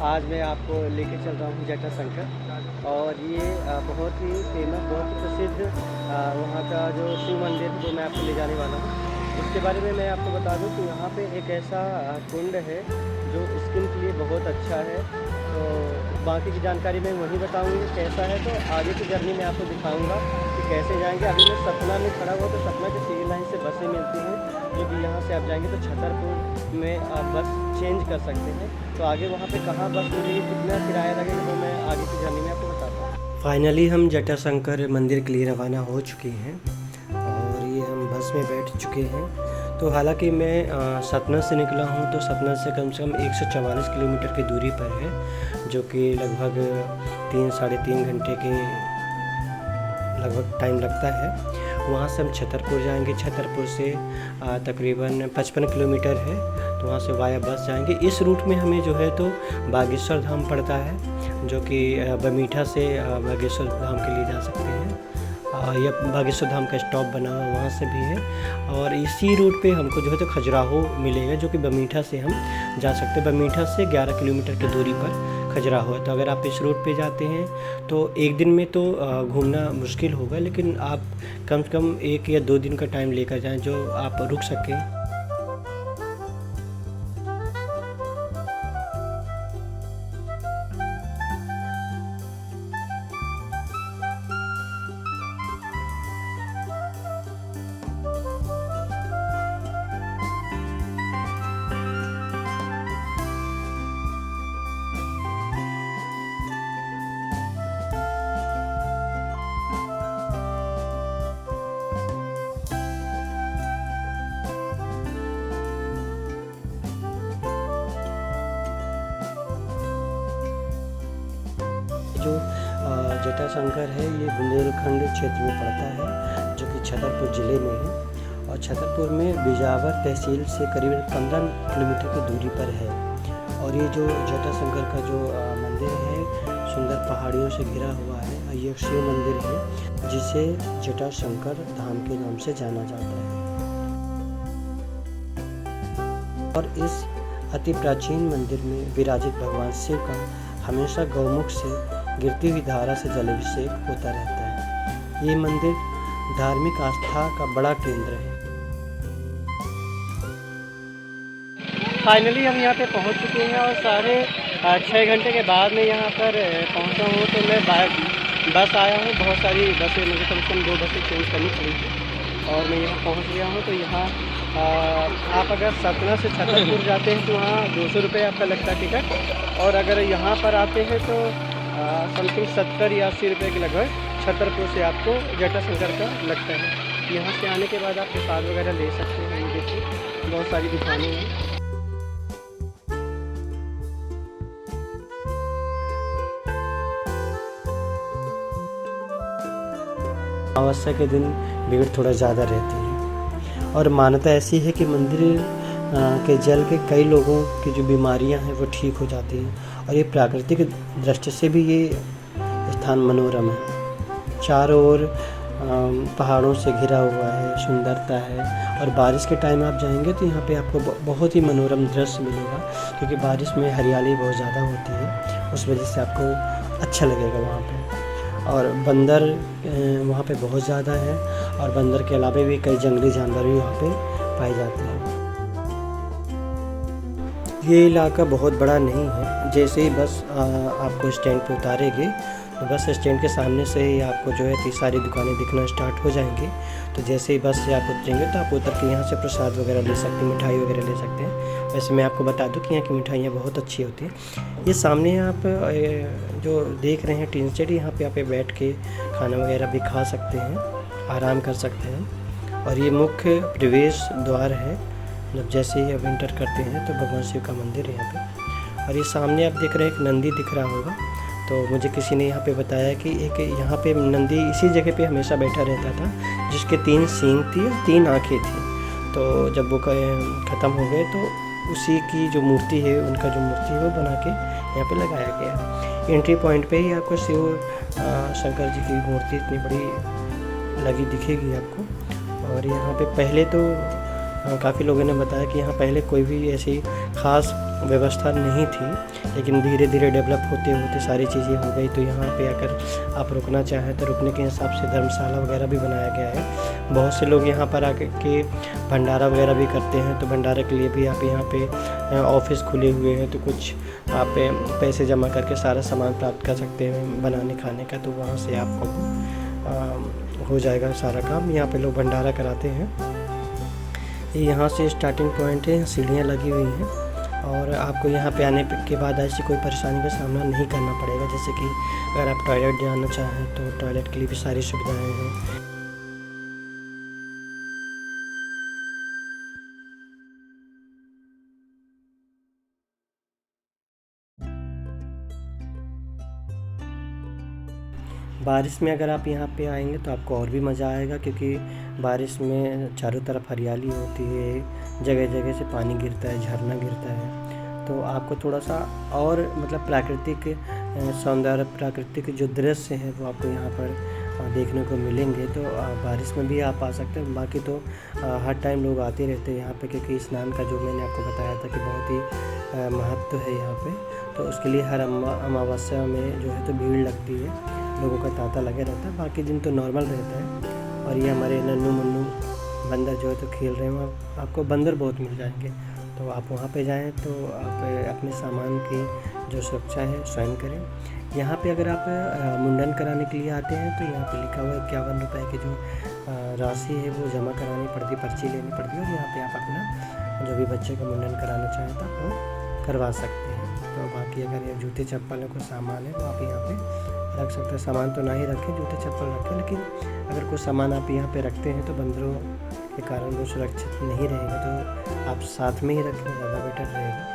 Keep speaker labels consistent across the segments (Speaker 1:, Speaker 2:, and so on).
Speaker 1: आज मैं आपको लेके चल रहा हूँ जटाशंकर। और ये बहुत ही फेमस, बहुत ही प्रसिद्ध वहाँ का जो शिव मंदिर है, वो मैं आपको ले जाने वाला हूँ। इसके बारे में मैं आपको बता दूँ कि यहाँ पे एक ऐसा कुंड है जो स्किन के लिए बहुत अच्छा है। तो बाकी की जानकारी मैं वहीं बताऊँगी कैसा है। तो आगे की जर्नी में आपको दिखाऊँगा कि कैसे जाएंगे। अभी मैं सतना में खड़ा हुआ, तो सतना के सिविल लाइन से बसें मिलती हैं, जो कि यहाँ से आप जाएंगे तो छतरपुर में आप बस चेंज कर सकते हैं। तो आगे वहाँ पे कहाँ बस मिलेगी, कितना किराया लगेगा, वो मैं आगे की जर्नी में आपको बताता हूँ। फाइनली हम जटाशंकर मंदिर के लिए रवाना हो चुके हैं और ये हम बस में बैठ चुके हैं। तो हालांकि मैं सतना से निकला हूँ, तो सतना से कम 144 किलोमीटर की दूरी पर है, जो कि लगभग 3-3.5 घंटे के लगभग टाइम लगता है। वहाँ से हम छतरपुर जाएंगे। छतरपुर से तकरीबन 55 किलोमीटर है, तो वहाँ से वाया बस जाएंगे। इस रूट में हमें जो है तो बागेश्वर धाम पड़ता है, जो कि बमीठा से बागेश्वर धाम के लिए जा सकते हैं। यह बागेश्वर धाम का स्टॉप बना हुआ वहाँ से भी है। और इसी रूट पे हमको जो है तो खजुराहो मिलेगा, जो कि बमीठा से हम जा सकते हैं। बमीठा से 11 किलोमीटर की दूरी पर खजुराहो है। तो अगर आप इस रूट पे जाते हैं तो एक दिन में तो घूमना मुश्किल होगा, लेकिन आप कम से कम 1 या 2 दिन का टाइम लेकर जाएं, जो आप रुक सकें। जो जटाशंकर है, ये बुंदेलखंड क्षेत्र में पड़ता है, जो कि छतरपुर ज़िले में है। और छतरपुर में बिजावर तहसील से करीब 15 किलोमीटर की दूरी पर है। और ये जो जटाशंकर का जो मंदिर है, सुंदर पहाड़ियों से घिरा हुआ है। ये शिव मंदिर है, जिसे जटाशंकर धाम के नाम से जाना जाता है। और इस अति प्राचीन मंदिर में विराजित भगवान शिव का हमेशा गौमुख से गिरती हुई धारा से जलाभिषेक होता रहता है। ये मंदिर धार्मिक आस्था का बड़ा केंद्र है। फाइनली हम यहाँ पे पहुँच चुके हैं और 6.5 घंटे के बाद मैं यहाँ पर पहुँचा हूँ। तो मैं बस आया हूँ, बहुत सारी बसें, मुझे कम से कम 2 बसें चेंज करनी पड़ी और मैं यहाँ पहुँच गया हूँ। तो यहाँ आप अगर सतना से छतरपुर जाते हैं तो वहाँ 200 रुपये आपका लगता है टिकट। और अगर यहाँ पर आते हैं तो समथिंग 70 या 80 रुपये के लगभग छतरपुर से आपको जटाशंकर का लगता है। यहाँ से आने के बाद आप प्रसाद वगैरह ले सकते हैं। ये देखिए बहुत सारी दुकानें हैं। अमावस्या के दिन भीड़ थोड़ा ज़्यादा रहती है। और मान्यता ऐसी है कि मंदिर के जल के कई लोगों की जो बीमारियां हैं वो ठीक हो जाती हैं। और ये प्राकृतिक दृष्टि से भी ये स्थान मनोरम है। चारों ओर पहाड़ों से घिरा हुआ है, सुंदरता है। और बारिश के टाइम आप जाएंगे तो यहाँ पे आपको बहुत ही मनोरम दृश्य मिलेगा, क्योंकि बारिश में हरियाली बहुत ज़्यादा होती है, उस वजह से आपको अच्छा लगेगा वहाँ पे। और बंदर वहाँ पे बहुत ज़्यादा है, और बंदर के अलावा भी कई जंगली जानवर भी वहाँ पे पाए जाते हैं। ये इलाका बहुत बड़ा नहीं है। जैसे ही बस आपको स्टैंड पे उतारेगी, तो बस स्टैंड के सामने से ही आपको जो है सारी दुकानें दिखना स्टार्ट हो जाएंगी। तो जैसे ही बस से आप उतरेंगे तो आप उतर के यहाँ से प्रसाद वगैरह ले सकते हैं, मिठाई वगैरह ले सकते हैं। वैसे मैं आपको बता दूं कि यहाँ की मिठाइयाँ बहुत अच्छी होती हैं। ये सामने आप जो देख रहे हैं टीन शेड, यहाँ पे आप बैठ के खाना वगैरह भी खा सकते हैं, आराम कर सकते हैं। और ये मुख्य प्रवेश द्वार है। जब जैसे ही आप एंटर करते हैं तो भगवान शिव का मंदिर है यहाँ पे। और ये सामने आप देख रहे हैं एक नंदी दिख रहा होगा। तो मुझे किसी ने यहाँ पे बताया कि एक यहाँ पे नंदी इसी जगह पे हमेशा बैठा रहता था, जिसके 3 सींग थी और 3 आँखें थी। तो जब वो ख़त्म हो गए तो उसी की जो मूर्ति है, उनका जो मूर्ति है वो बना के यहाँ पे लगाया गया। एंट्री पॉइंट पे ही आपको शिव शंकर जी की मूर्ति इतनी बड़ी लगी दिखेगी आपको। और यहाँ पे पहले तो काफ़ी लोगों ने बताया कि यहाँ पहले कोई भी ऐसी ख़ास व्यवस्था नहीं थी, लेकिन धीरे धीरे डेवलप होते होते सारी चीज़ें हो गई। तो यहाँ पे अगर आप रुकना चाहें तो रुकने के हिसाब से धर्मशाला वगैरह भी बनाया गया है। बहुत से लोग यहाँ पर आके के भंडारा वगैरह भी करते हैं, तो भंडारे के लिए भी आप यहाँ पे ऑफिस खुले हुए हैं, तो कुछ आप पैसे जमा करके सारा सामान प्राप्त कर सकते हैं बनाने खाने का। तो वहाँ से आपको हो जाएगा सारा काम। यहाँ पे लोग भंडारा कराते हैं। यहाँ से स्टार्टिंग पॉइंट है, सीढ़ियाँ लगी हुई हैं और आपको यहाँ पे आने के बाद ऐसी कोई परेशानी का सामना नहीं करना पड़ेगा। जैसे कि अगर आप टॉयलेट जाना चाहें तो टॉयलेट के लिए भी सारी सुविधाएं हैं। बारिश में अगर आप यहाँ पे आएंगे तो आपको और भी मज़ा आएगा, क्योंकि बारिश में चारों तरफ हरियाली होती है, जगह जगह से पानी गिरता है, झरना गिरता है। तो आपको थोड़ा सा और मतलब प्राकृतिक सौंदर्य, प्राकृतिक जो दृश्य है वो आपको यहाँ पर देखने को मिलेंगे। तो बारिश में भी आप आ सकते हैं। बाकी तो हर टाइम लोग आते रहते हैं यहाँ पे, क्योंकि स्नान का जो मैंने आपको बताया था कि बहुत ही महत्व है यहाँ पे। तो उसके लिए हर अमावस्या में जो है तो भीड़ लगती है, लोगों का तांता लगे रहता है। बाकी दिन तो नॉर्मल रहता है। और ये हमारे नन्नू मुन्नू बंदर जो है तो खेल रहे हैं, वहाँ आपको बंदर बहुत मिल जाएंगे। तो आप वहाँ पे जाएं तो आप अपने सामान की जो सुरक्षा है स्वयं करें। यहाँ पे अगर आप मुंडन कराने के लिए आते हैं तो यहाँ पे लिखा हुआ है 51 रुपये की जो राशि है वो जमा करानी पड़ती, पर्ची लेनी पड़ती है। और यहाँ पे आप अपना जो भी बच्चे का मुंडन कराना चाहें तो वो करवा सकते हैं। तो बाकी अगर ये जूते चप्पल को सामान है तो आप यहाँ पे रख सकते हैं। सामान तो ना ही रखें, जूते चप्पल रखें, लेकिन अगर कोई सामान आप यहाँ पे रखते हैं तो बंदरों के कारण वो सुरक्षित नहीं रहेगा, तो आप साथ में ही रखें, ज़्यादा बेटर रहेगा।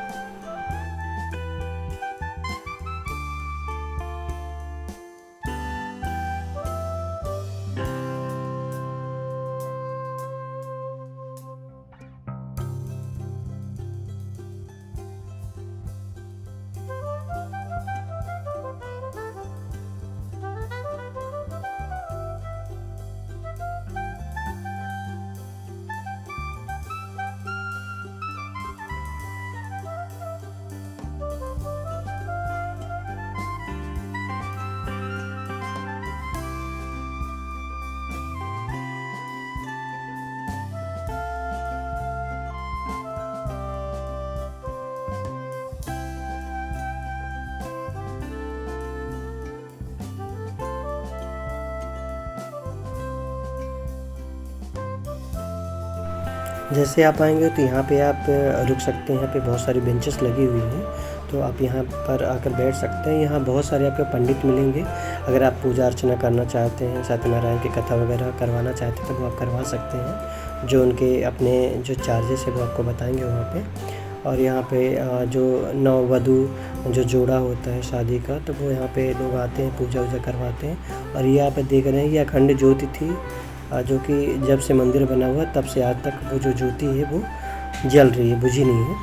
Speaker 1: जैसे आप आएंगे तो यहाँ पे आप रुक सकते हैं। यहाँ पे बहुत सारी बेंचेस लगी हुई हैं, तो आप यहाँ पर आकर बैठ सकते हैं। यहाँ बहुत सारे आपको पंडित मिलेंगे। अगर आप पूजा अर्चना करना चाहते हैं, सत्यनारायण की कथा वगैरह करवाना चाहते हैं तो वो आप करवा सकते हैं। जो उनके अपने जो चार्जेस है वो आपको बताएंगे वहाँ पे। और यहाँ पे जो नववधू जो जोड़ा होता है शादी का, तो वो यहाँ पे लोग आते हैं, पूजा वूजा करवाते हैं। और ये आप देख रहे हैं ये अखंड ज्योति थी, जो कि जब से मंदिर बना हुआ तब से आज तक वो जो ज्योति है वो जल रही है, बुझी नहीं है।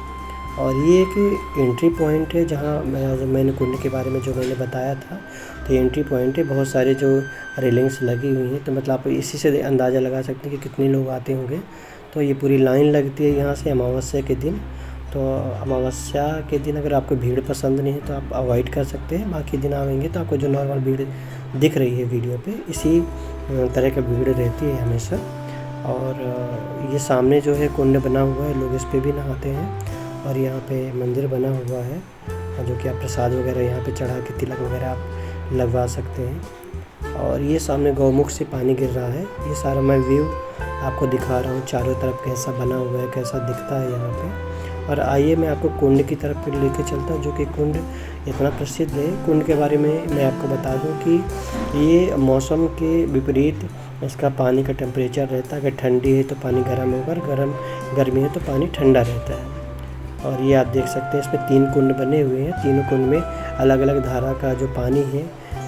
Speaker 1: और ये एक एंट्री पॉइंट है, जहाँ मैंने कुंड के बारे में जो मैंने बताया था, तो ये एंट्री पॉइंट है। बहुत सारे जो रेलिंग्स लगी हुई हैं, तो मतलब आप इसी से अंदाज़ा लगा सकते हैं कि कितने लोग आते होंगे। तो ये पूरी लाइन लगती है यहाँ से अमावस्या के दिन। तो अमावस्या के दिन अगर आपको भीड़ पसंद नहीं है तो आप अवॉइड कर सकते हैं। बाकी दिन आएंगे तो आपको जो नॉर्मल भीड़ दिख रही है वीडियो पे, इसी तरह की भीड़ रहती है हमेशा। और ये सामने जो है कुंड बना हुआ है, लोग इस पे भी नहाते हैं। और यहाँ पे मंदिर बना हुआ है, जो कि आप प्रसाद वगैरह यहाँ पे चढ़ा के तिलक वगैरह आप लगवा सकते हैं। और ये सामने गौमुख से पानी गिर रहा है। ये सारा मैं व्यू आपको दिखा रहा हूँ, चारों तरफ कैसा बना हुआ है, कैसा दिखता है यहाँ पे। और आइए मैं आपको कुंड की तरफ फिर लेके चलता हूँ, जो कि कुंड इतना प्रसिद्ध है। कुंड के बारे में मैं आपको बता दूँ कि ये मौसम के विपरीत इसका पानी का टेम्परेचर रहता है। अगर ठंडी है तो पानी गर्म होगा, गर्मी है तो पानी ठंडा रहता है। और ये आप देख सकते हैं इसमें 3 कुंड बने हुए हैं। तीनों कुंड में अलग अलग धारा का जो पानी है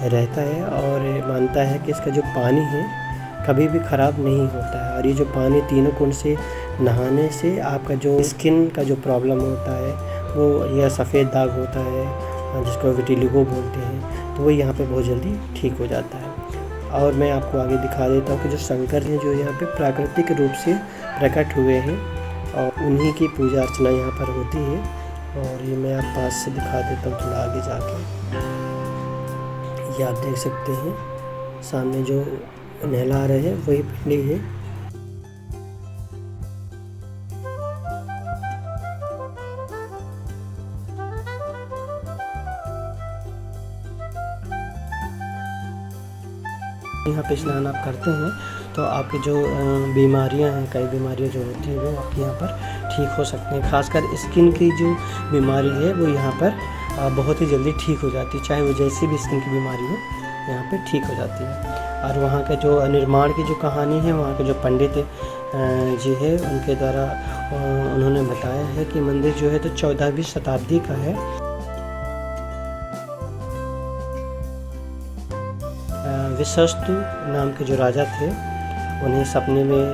Speaker 1: रहता है। और मानता है कि इसका जो पानी है कभी भी ख़राब नहीं होता है। और ये जो पानी तीनों कुंड से नहाने से आपका जो स्किन का जो प्रॉब्लम होता है, वो यह सफ़ेद दाग होता है जिसको विटिलिगो बोलते हैं, तो वो यहाँ पे बहुत जल्दी ठीक हो जाता है। और मैं आपको आगे दिखा देता हूँ कि जो शंकर हैं जो यहाँ पे प्राकृतिक रूप से प्रकट हुए हैं, और उन्हीं की पूजा अर्चना यहाँ पर होती है। और ये मैं आप पास से दिखा देता हूँ थोड़ा आगे जाके। ये आप देख सकते हैं सामने जो नहला रहे हैं वही पिंडी है। यहाँ पे स्नान आप करते हैं तो आपकी जो बीमारियां हैं, कई बीमारियां जो होती हैं वो आपके यहाँ पर ठीक हो सकते हैं। खासकर स्किन की जो बीमारी है वो यहाँ पर बहुत ही जल्दी ठीक हो जाती है, चाहे वो जैसी भी स्किन की बीमारी हो यहाँ पे ठीक हो जाती है। और वहाँ का जो निर्माण की जो कहानी है, वहाँ के जो पंडित जी है उनके द्वारा उन्होंने बताया है कि मंदिर जो है तो 14वीं शताब्दी का है। विशस्तु नाम के जो राजा थे उन्हें सपने में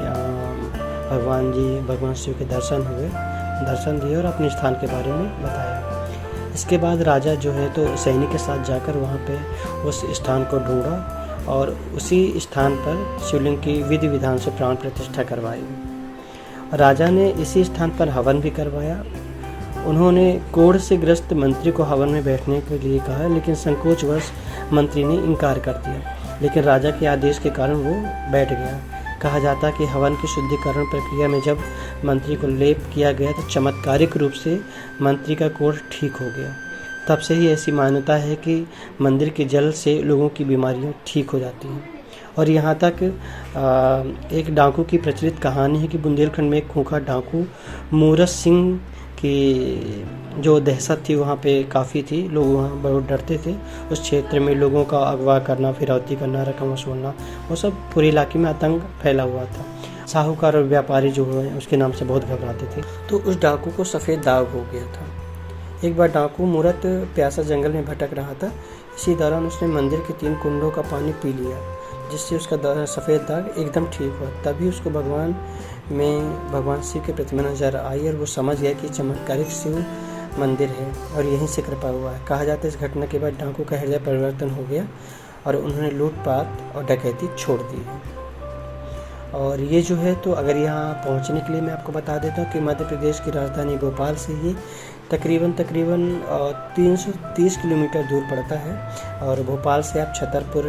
Speaker 1: भगवान शिव के दर्शन दिए और अपने स्थान के बारे में बताया। इसके बाद राजा जो है तो सैनिक के साथ जाकर वहाँ पे उस स्थान को ढूंढा और उसी स्थान पर शिवलिंग की विधि विधान से प्राण प्रतिष्ठा करवाई। राजा ने इसी स्थान पर हवन भी करवाया। उन्होंने कोढ़ से ग्रस्त मंत्री को हवन में बैठने के लिए कहा, लेकिन संकोचवश मंत्री ने इनकार कर दिया। लेकिन राजा के आदेश के कारण वो बैठ गया। कहा जाता कि हवन की शुद्धिकरण प्रक्रिया में जब मंत्री को लेप किया गया तो चमत्कारिक रूप से मंत्री का कोढ़ ठीक हो गया। तब से ही ऐसी मान्यता है कि मंदिर के जल से लोगों की बीमारियां ठीक हो जाती हैं। और यहाँ तक एक डाकू की प्रचलित कहानी है कि बुंदेलखंड में एक खूंखार डाकू मूरत सिंह की जो दहशत थी वहाँ पे काफ़ी थी, लोग वहाँ बहुत डरते थे। उस क्षेत्र में लोगों का अगवा करना, फिरौती करना, रकम वसूलना, वो सब पूरे इलाके में आतंक फैला हुआ था। साहूकार और व्यापारी जो हुए उसके नाम से बहुत घबराते थे। तो उस डाकू को सफ़ेद दाग हो गया था। एक बार डाकू मूरत प्यासा जंगल में भटक रहा था। इसी दौरान उसने मंदिर के 3 कुंडों का पानी पी लिया, जिससे उसका सफ़ेद दाग एकदम ठीक हुआ। तभी उसको भगवान शिव की प्रतिमा नजर आई और वो समझ गया कि चमत्कारिक शिव मंदिर है और यहीं से कृपा हुआ है। कहा जाता है इस घटना के बाद डाकू का हृदय परिवर्तन हो गया और उन्होंने लूटपाट और डकैती छोड़ दी है। और ये जो है तो अगर यहाँ पहुँचने के लिए मैं आपको बता देता हूँ कि मध्य प्रदेश की राजधानी भोपाल से ये तकरीबन 330 किलोमीटर दूर पड़ता है। और भोपाल से आप छतरपुर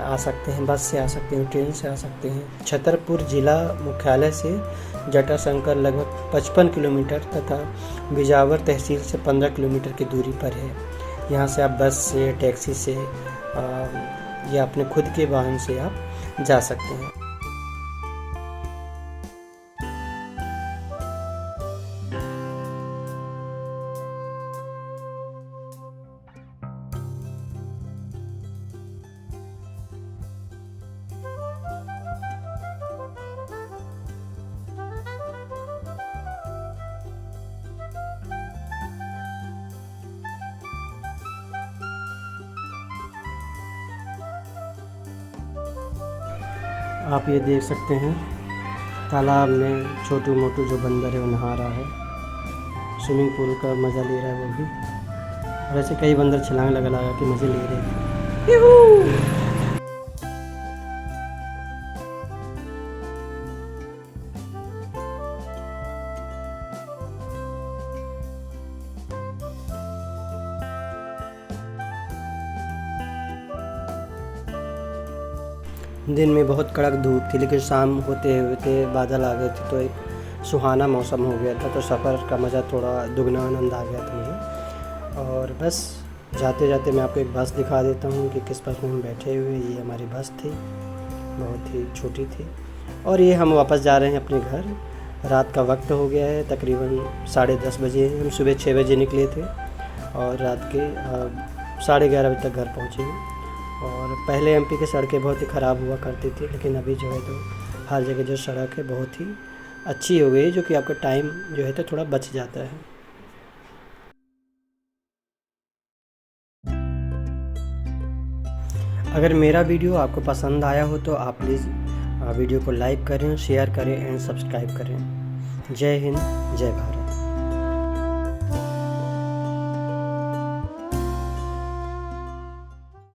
Speaker 1: आ सकते हैं, बस से आ सकते हैं, ट्रेन से आ सकते हैं। छतरपुर जिला मुख्यालय से जटाशंकर लगभग 55 किलोमीटर तथा बिजावर तहसील से 15 किलोमीटर की दूरी पर है। यहाँ से आप बस से, टैक्सी से या अपने खुद के वाहन से आप जा सकते हैं। आप ये देख सकते हैं तालाब में छोटू मोटू जो बंदर है वो नहा रहा है, स्विमिंग पूल का मज़ा ले रहा है वो भी। वैसे कई बंदर छलांग लगा के मज़े ले रहे हैं। दिन में बहुत कड़क धूप थी, लेकिन शाम होते होते बादल आ गए थे तो एक सुहाना मौसम हो गया था। तो सफ़र का मज़ा थोड़ा दुगना आनंद आ गया था मुझे। और बस जाते जाते मैं आपको एक बस दिखा देता हूँ कि किस बस में हम बैठे हुए। ये हमारी बस थी, बहुत ही छोटी थी। और ये हम वापस जा रहे हैं अपने घर। रात का वक्त हो गया है, तकरीबन 10:30 बजे। हम सुबह 6 बजे निकले थे और रात के 11:30 बजे तक घर पहुँचे। और पहले एमपी की सड़कें बहुत ही ख़राब हुआ करती थी, लेकिन अभी जो है तो हर जगह जो सड़क है बहुत ही अच्छी हो गई, जो कि आपका टाइम जो है तो थोड़ा बच जाता है। अगर मेरा वीडियो आपको पसंद आया हो तो आप प्लीज़ वीडियो को लाइक करें, शेयर करें एंड सब्सक्राइब करें। जय हिंद, जय भारत।